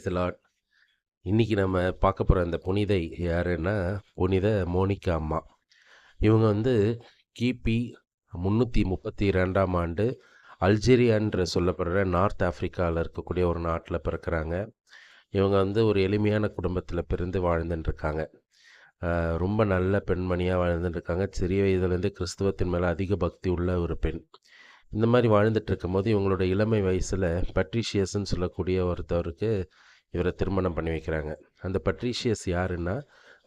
Praise the Lord. இன்னைக்கு நம்ம பார்க்க போற அந்த புனிதை யாருன்னா, புனித மோனிகா அம்மா. இவங்க வந்து கிபி 332ஆம் ஆண்டு அல்ஜீரியான்ற சொல்லப்படுற நார்த் ஆஃப்ரிக்கால இருக்கக்கூடிய ஒரு நாட்டுல பிறக்குறாங்க. இவங்க வந்து ஒரு எளிமையான குடும்பத்துல பிறந்து வாழ்ந்துட்டுருக்காங்க. ரொம்ப நல்ல பெண்மணியா வாழ்ந்துட்டுருக்காங்க. சிறிய வயதிலேருந்தே கிறிஸ்துவத்தின் மேல அதிக பக்தி உள்ள ஒரு பெண். இந்த மாரி வாழ்ந்துட்டுருக்கும்போது, இவங்களோட இளமை வயசுல பட்ரீஷியஸ்ன்னு சொல்லக்கூடிய ஒருத்தவருக்கு இவர திருமணம் பண்ணி வைக்கிறாங்க. அந்த பட்ரீஷியஸ் யாருன்னா,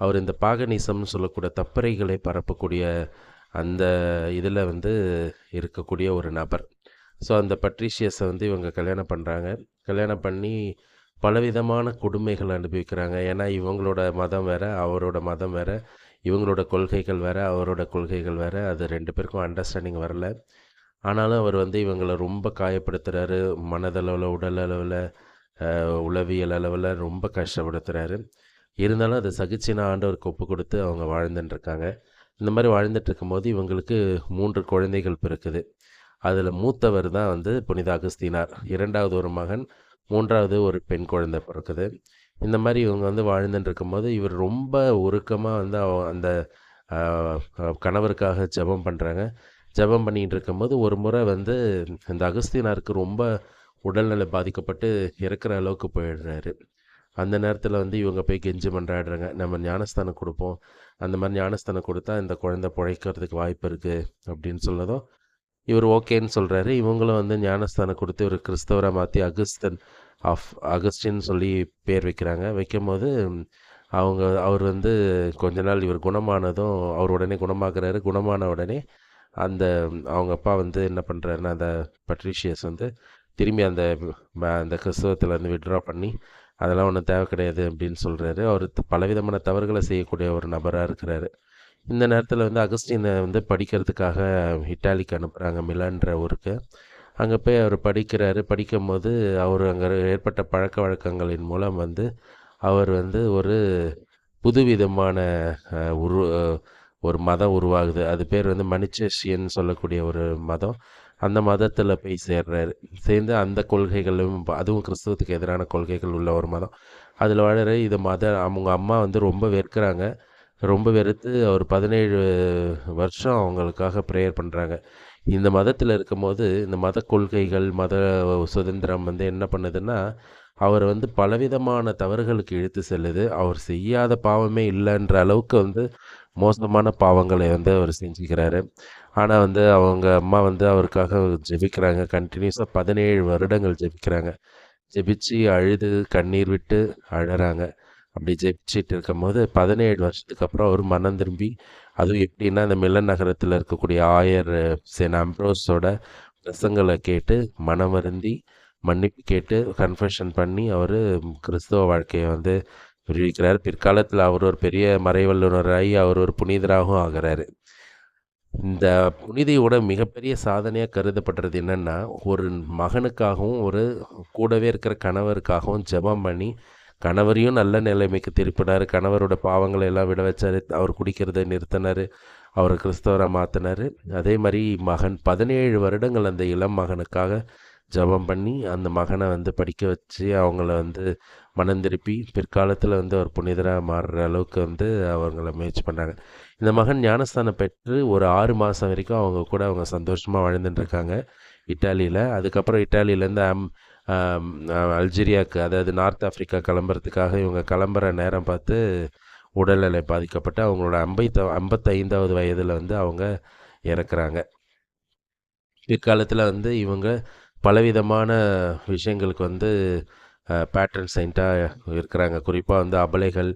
அவர் இந்த பாகனிசம்னு சொல்லக்கூடிய தப்பறைகளை பரப்பக்கூடிய அந்த இதில வந்து இருக்கக்கூடிய ஒரு நபர். ஸோ அந்த பட்ரீஷியஸை வந்து இவங்க கல்யாணம் பண்ணுறாங்க. கல்யாணம் பண்ணி பலவிதமான கொடுமைகள் அனுபவிக்கிறாங்க. ஏன்னா இவங்களோட மதம் வேற, அவரோட மதம் வேற, இவங்களோட கொள்கைகள் வேற, அவரோட கொள்கைகள் வேற. அது 2 பேருக்கும் அண்டர்ஸ்டாண்டிங் வரல. ஆனாலும் அவர் வந்து இவங்கள ரொம்ப காயப்படுத்துறாரு. மனதளவுல, உடல் அளவுல, உளவியல் அளவுல ரொம்ப கஷ்டப்படுத்துறாரு. இருந்தாலும் அதை சகிச்சு ஆண்டவருக்கு ஒப்பு கொடுத்து அவங்க வாழ்ந்துட்டுருக்காங்க. இந்த மாதிரி வாழ்ந்துட்டுருக்கும்போது இவங்களுக்கு 3 குழந்தைகள் பிறக்குது. அதில் மூத்தவர் தான் வந்து புனித அகஸ்தீனார். 2வது ஒரு மகன், 3வது ஒரு பெண் குழந்தை பிறக்குது. இந்த மாதிரி இவங்க வந்து வாழ்ந்துட்டு இருக்கும்போது இவர் ரொம்ப உருக்கமாக வந்து அந்த கணவருக்காக ஜெபம் பண்ணுறாங்க. ஜெபம் பண்ணிகிட்டு இருக்கும்போது ஒரு முறை வந்து இந்த அகஸ்தீனாருக்கு ரொம்ப உடல்நிலை பாதிக்கப்பட்டு இறக்குற அளவுக்கு போயிடுறாரு. அந்த நேரத்தில் வந்து இவங்க போய் கெஞ்சி மன்றாடுறாங்க, நம்ம ஞானஸ்தானம் கொடுப்போம், அந்த மாதிரி ஞானஸ்தானம் கொடுத்தா இந்த குழந்தை பிழைக்கிறதுக்கு வாய்ப்பு இருக்குது அப்படின்னு சொன்னதும் இவர் ஓகேன்னு சொல்கிறாரு. இவங்களும் வந்து ஞானஸ்தானம் கொடுத்து ஒரு கிறிஸ்தவராக மாற்றி அகஸ்டின்னு சொல்லி பேர் வைக்கிறாங்க. வைக்கும்போது அவர் வந்து கொஞ்ச நாள் இவர் குணமானதும் அவர் உடனே குணமாக்குறாரு. குணமான உடனே அந்த அவங்க அப்பா வந்து என்ன பண்ணுறாருன்னா, அந்த பட்ரீஷியஸ் வந்து திரும்பி அந்த கிறிஸ்தவத்திலேருந்து விட்ரா பண்ணி, அதெல்லாம் ஒன்றும் தேவை கிடையாது அப்படின்னு சொல்கிறாரு. அவர் பலவிதமான தவறுகளை செய்யக்கூடிய ஒரு நபராக இருக்கிறாரு. இந்த நேரத்தில் வந்து அகஸ்டினை வந்து படிக்கிறதுக்காக இட்டாலிக்கு அனுப்புகிறாங்க, மிலான்ற ஊருக்கு. அங்கே போய் அவர் படிக்கிறாரு. படிக்கும்போது அவர் அங்கே ஏற்பட்ட பழக்க வழக்கங்களின் மூலம் வந்து அவர் வந்து ஒரு புதுவிதமான உரு ஒரு மதம் உருவாகுது. அது பேர் வந்து மனிச்சேஷியன் சொல்லக்கூடிய ஒரு மதம். அந்த மதத்தில் போய் சேர்றாரு. சேர்ந்து அந்த கொள்கைகளும் அதுவும் கிறிஸ்துவத்துக்கு எதிரான கொள்கைகள் உள்ள ஒரு மதம். அதில் வாழற அவங்க அம்மா வந்து ரொம்ப வெறுக்கிறாங்க. ரொம்ப வெறுத்து அவர் 17 வருஷம் அவங்களுக்காக ப்ரேயர் பண்ணுறாங்க. இந்த மதத்தில் இருக்கும்போது இந்த மத கொள்கைகள், மத சுதந்திரம் வந்து என்ன பண்ணுதுன்னா, அவர் வந்து பலவிதமான தவறுகளுக்கு இழுத்து செல்லுது. அவர் செய்யாத பாவமே இல்லைன்ற அளவுக்கு வந்து மோசமான பாவங்களை வந்து அவர் செஞ்சுக்கிறாரு. ஆனால் வந்து அவங்க அம்மா வந்து அவருக்காக ஜெபிக்கிறாங்க. கண்டினியூஸாக 17 வருடங்கள் ஜெபிக்கிறாங்க. ஜெபிச்சு அழுது கண்ணீர் விட்டு அழறாங்க. அப்படி ஜெபிச்சுட்டு இருக்கும்போது 17 வருஷத்துக்கு அப்புறம் அவர் மனம் திரும்பி, அதுவும் எப்படின்னா இந்த மிலன் நகரத்தில் இருக்கக்கூடிய ஆயர் செயின்ட் அம்ப்ரோஸோட பிரசங்களை கேட்டு மனம் வருந்தி மன்னிப்பு கேட்டு கன்ஃபெஷன் பண்ணி அவர் கிறிஸ்தவ வாழ்க்கையை வந்து விரிவிக்கிறார். பிற்காலத்தில் அவர் ஒரு பெரிய மறைவல்லுனராகி அவர் ஒரு புனிதராகவும் ஆகிறாரு. இந்த புனிதையோட மிகப்பெரிய சாதனையாக கருதப்படுறது என்னென்னா, ஒரு மகனுக்காகவும் ஒரு கூடவே இருக்கிற கணவருக்காகவும் ஜெபம் பண்ணி கணவரையும் நல்ல நிலைமைக்கு திருப்பினார். கணவரோட பாவங்களை எல்லாம் விட வச்சார். அவர் குடிக்கிறதை நிறுத்தினார். அவரை கிறிஸ்தவராக மாற்றினார். அதே மாதிரி மகன் 17 வருடங்கள் அந்த இளம் மகனுக்காக ஜெபம் பண்ணி அந்த மகனை வந்து படிக்க வச்சு அவங்கள வந்து மனம் திருப்பி பிற்காலத்தில் வந்து அவர் புனிதராக மாறுற அளவுக்கு வந்து அவங்கள முயற்சி பண்ணாங்க. இந்த மகன் ஞானஸ்தானம் பெற்று ஒரு 6 மாதம் வரைக்கும் அவங்க கூட அவங்க சந்தோஷமாக வாழ்ந்துட்டுருக்காங்க இட்டாலியில். அதுக்கப்புறம் இட்டாலியிலேருந்து அல்ஜீரியாவுக்கு, அதாவது நார்த் ஆஃப்ரிக்கா கிளம்புறதுக்காக இவங்க கிளம்புற நேரம் பார்த்து உடல்நிலை பாதிக்கப்பட்டு அவங்களோட 55வது வயதில் வந்து அவங்க இறக்குறாங்க. பிற்காலத்தில் வந்து இவங்க பலவிதமான விஷயங்களுக்கு வந்து பேட்ரன் செயின்ட்டாக இருக்கிறாங்க. குறிப்பாக வந்து அபலைகள்,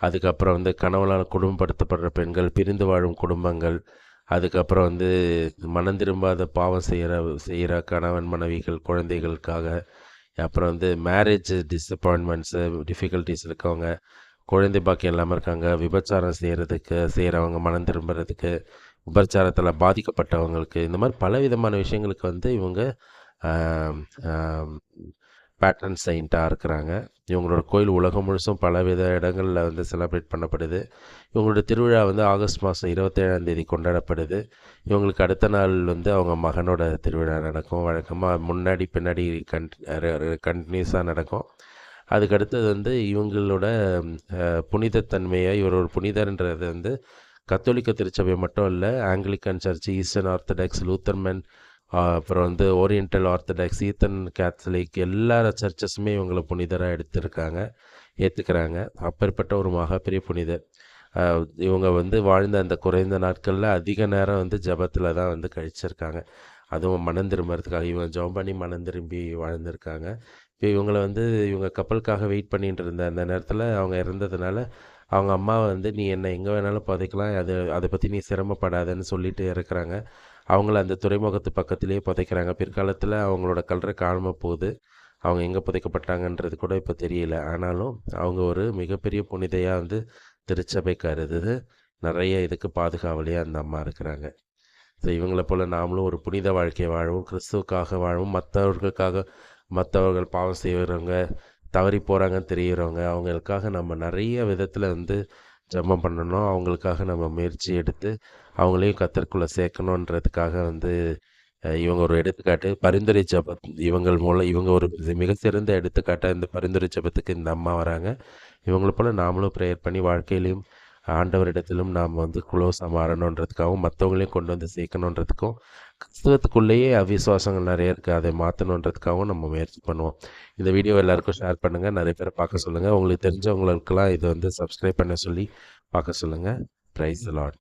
அதுக்கப்புறம் வந்து கணவனால் குடும்பப்படுத்தப்படுற பெண்கள், பிரிந்து வாழும் குடும்பங்கள், அதுக்கப்புறம் வந்து மனம் திரும்பாத பாவம் செய்கிற கணவன் மனைவிகள் குழந்தைகளுக்காக, அப்புறம் வந்து மேரேஜ் டிஸப்பாயின்மெண்ட்ஸு டிஃபிகல்ட்டிஸ் இருக்கவங்க, குழந்தை பாக்கியம் இல்லாமல் இருக்காங்க, விபச்சாரம் செய்கிறவங்க மனம் திரும்புறதுக்கு, விபச்சாரத்தில் பாதிக்கப்பட்டவங்களுக்கு, இந்த மாதிரி பலவிதமான விஷயங்களுக்கு வந்து இவங்க பேட்ரன் செயின்ட்டாக இருக்கிறாங்க. இவங்களோட கோயில் உலகம் முழுசும் பலவித இடங்களில் வந்து செலிப்ரேட் பண்ணப்படுது. இவங்களோட திருவிழா வந்து ஆகஸ்ட் மாதம் 27ஆம் தேதி கொண்டாடப்படுது. இவங்களுக்கு அடுத்த நாள் வந்து அவங்க மகனோட திருவிழா நடக்கும். வழக்கமாக முன்னாடி பின்னாடி கண்டினியூஸாக நடக்கும். அதுக்கு அடுத்தது வந்து இவங்களோட புனிதத்தன்மையை, இவர் ஒரு புனிதர்ன்றது வந்து கத்தோலிக்க திருச்சபை மட்டும் இல்லை, ஆங்கிலிக்கன் சர்ச், ஈஸ்டர்ன் ஆர்த்தடாக்ஸ், லூத்தர்மன், அப்புறம் வந்து ஓரியண்டல் ஆர்த்தடாக்ஸ், ஈத்தன் கேத்தலிக் எல்லா சர்ச்சஸுமே இவங்களை புனிதராக எடுத்திருக்காங்க, ஏற்றுக்கிறாங்க. அப்பேற்பட்ட ஒரு மகாபெரிய புனிதர். இவங்க வந்து வாழ்ந்த அந்த குறைந்த நாட்களில் அதிக நேரம் வந்து ஜபத்தில் தான் வந்து கழிச்சிருக்காங்க. அதுவும் மனம் திரும்புறதுக்காக இவங்க ஜெபம் பண்ணி மனம் திரும்பி வாழ்ந்திருக்காங்க. இப்போ இவங்கள வந்து இவங்க கப்பலுக்காக வெயிட் பண்ணிட்டு இருந்த அந்த நேரத்தில் அவங்க இறந்ததுனால அவங்க அம்மாவை வந்து நீ என்ன எங்கே வேணாலும் புதைக்கலாம், அதை பற்றி நீ சிரமப்படாதன்னு சொல்லிட்டு இறக்குறாங்க. அவங்கள அந்த துறைமுகத்து பக்கத்திலேயே புதைக்கிறாங்க. பிற்காலத்தில் அவங்களோட கல்லறை காணாமல் போகுது. அவங்க எங்கே புதைக்கப்பட்டாங்கன்றது கூட இப்போ தெரியல. ஆனாலும் அவங்க ஒரு மிகப்பெரிய புனிதையாக வந்து திருச்சபை கருதுது. நிறைய இதுக்கு பாதுகாவலியாக அந்த அம்மா இருக்கிறாங்க. ஸோ இவங்கள போல் நாமளும் ஒரு புனித வாழ்க்கையை வாழவும், கிறிஸ்துவுக்காக வாழவும், மற்றவர்களுக்காக, மற்றவர்கள் பாவம் செய்கிறவங்க, தவறி போகிறாங்கன்னு தெரிகிறவங்க, அவங்களுக்காக நம்ம நிறைய விதத்தில் வந்து ஜெபம் பண்ணணும். அவங்களுக்காக நம்ம முயற்சி எடுத்து அவங்களையும் கர்த்தருக்குள்ளே சேர்க்கணுன்றதுக்காக வந்து இவங்க ஒரு எடுத்துக்காட்டு. பரிந்துரை ஜெபம் இவங்கள் மூலம் இவங்க ஒரு மிக சிறந்த எடுத்துக்காட்டாக இந்த பரிந்துரை ஜெபத்துக்கு இந்த அம்மா வராங்க. இவங்கள போல் நாமளும் ப்ரேயர் பண்ணி வாழ்க்கையிலையும் ஆண்டவரிடத்திலும் நாம் வந்து குளோஸாக மாறணுன்றதுக்காகவும், மற்றவங்களையும் கொண்டு வந்து சேர்க்கணுன்றதுக்கும், கிறிஸ்துவத்துக்குள்ளேயே அவிசுவாசங்கள் நிறைய இருக்குது, அதை மாற்றணுன்றதுக்காகவும் நம்ம முயற்சி பண்ணுவோம். இந்த வீடியோ எல்லாருக்கும் ஷேர் பண்ணுங்கள், நிறைய பேரை பார்க்க சொல்லுங்கள். உங்களுக்கு தெரிஞ்சவங்களுக்கெல்லாம் இதை வந்து சப்ஸ்கிரைப் பண்ண சொல்லி பார்க்க சொல்லுங்கள். ப்ரைஸ் தி லார்ட்.